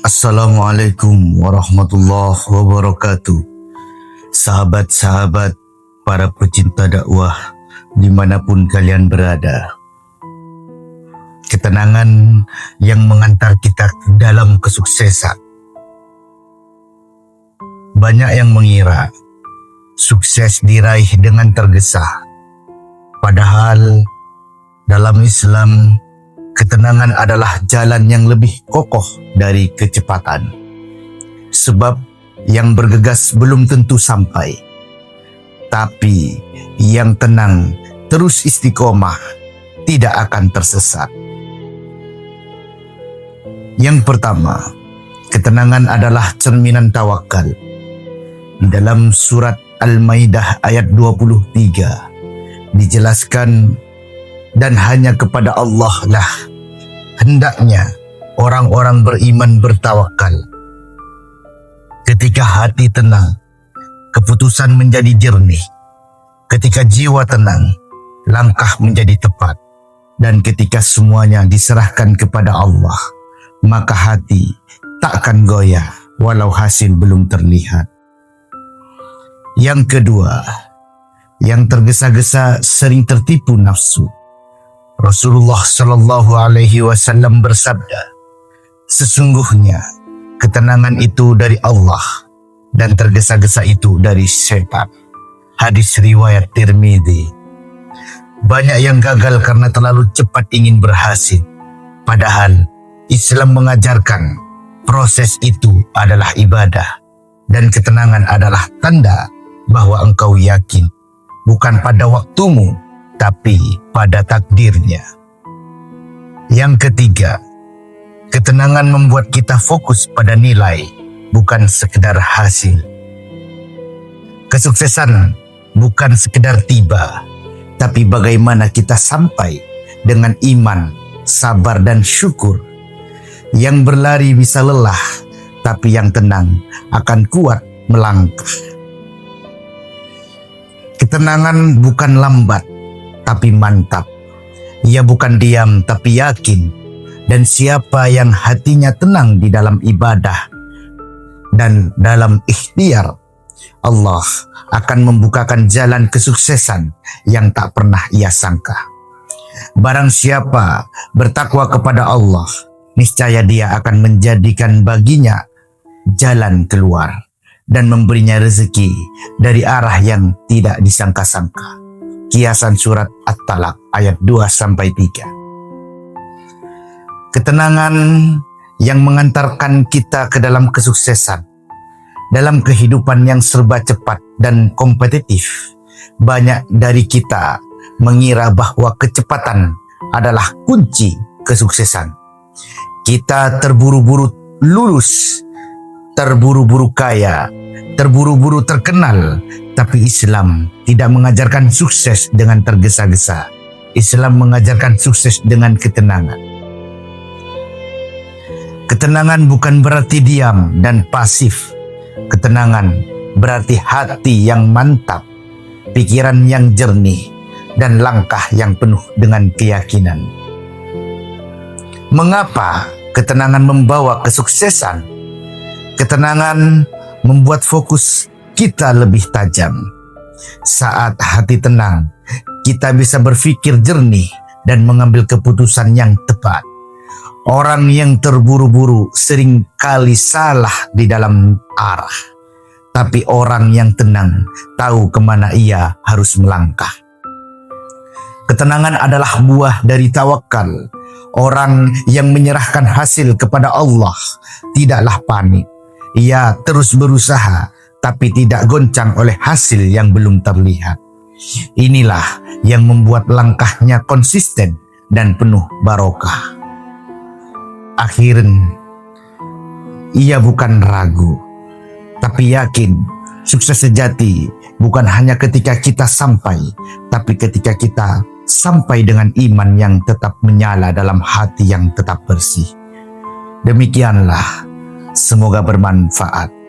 Assalamualaikum warahmatullahi wabarakatuh. Sahabat-sahabat, para pecinta dakwah dimanapun kalian berada. Ketenangan yang mengantar kita dalam kesuksesan. Banyak yang mengira sukses diraih dengan tergesa. Padahal dalam Islam, ketenangan adalah jalan yang lebih kokoh dari kecepatan. Sebab yang bergegas belum tentu sampai. Tapi yang tenang terus istiqomah tidak akan tersesat. Yang pertama, ketenangan adalah cerminan tawakal. Di dalam surat Al-Maidah ayat 23 dijelaskan, dan hanya kepada Allah lah hendaknya orang-orang beriman bertawakal. Ketika hati tenang, keputusan menjadi jernih. Ketika jiwa tenang, langkah menjadi tepat. Dan ketika semuanya diserahkan kepada Allah, maka hati takkan goyah walau hasil belum terlihat. Yang kedua, yang tergesa-gesa sering tertipu nafsu. Rasulullah Shallallahu Alaihi Wasallam bersabda, sesungguhnya ketenangan itu dari Allah dan tergesa-gesa itu dari setan. Hadis riwayat Tirmidzi. Banyak yang gagal karena terlalu cepat ingin berhasil. Padahal Islam mengajarkan proses itu adalah ibadah dan ketenangan adalah tanda bahwa engkau yakin bukan pada waktumu, tapi pada takdirnya. Yang ketiga, ketenangan membuat kita fokus pada nilai, bukan sekedar hasil. Kesuksesan bukan sekedar tiba, tapi bagaimana kita sampai dengan iman, sabar dan syukur. Yang berlari bisa lelah, tapi yang tenang akan kuat melangkah. Ketenangan bukan lambat, tapi mantap. Ia bukan diam tapi yakin. Dan siapa yang hatinya tenang di dalam ibadah dan dalam ikhtiar, Allah akan membukakan jalan kesuksesan yang tak pernah ia sangka. Barang siapa bertakwa kepada Allah, niscaya dia akan menjadikan baginya jalan keluar dan memberinya rezeki dari arah yang tidak disangka-sangka. Kiasan surat At-Talaq ayat 2-3. Ketenangan yang mengantarkan kita ke dalam kesuksesan. Dalam kehidupan yang serba cepat dan kompetitif, banyak dari kita mengira bahwa kecepatan adalah kunci kesuksesan. Kita terburu-buru lulus, terburu-buru kaya, terburu-buru terkenal. Tapi Islam tidak mengajarkan sukses dengan tergesa-gesa. Islam mengajarkan sukses dengan ketenangan. Ketenangan bukan berarti diam dan pasif. Ketenangan berarti hati yang mantap, pikiran yang jernih, dan langkah yang penuh dengan keyakinan. Mengapa ketenangan membawa kesuksesan? Ketenangan membuat fokus kita lebih tajam. Saat hati tenang, kita bisa berpikir jernih dan mengambil keputusan yang tepat. Orang yang terburu-buru sering kali salah di dalam arah. Tapi orang yang tenang tahu kemana ia harus melangkah. Ketenangan adalah buah dari tawakal. Orang yang menyerahkan hasil kepada Allah tidaklah panik. Ia terus berusaha, tapi tidak goncang oleh hasil yang belum terlihat. Inilah yang membuat langkahnya konsisten dan penuh barokah. Akhirnya, ia bukan ragu, tapi yakin. Sukses sejati bukan hanya ketika kita sampai, tapi ketika kita sampai dengan iman yang tetap menyala dalam hati yang tetap bersih. Demikianlah, semoga bermanfaat.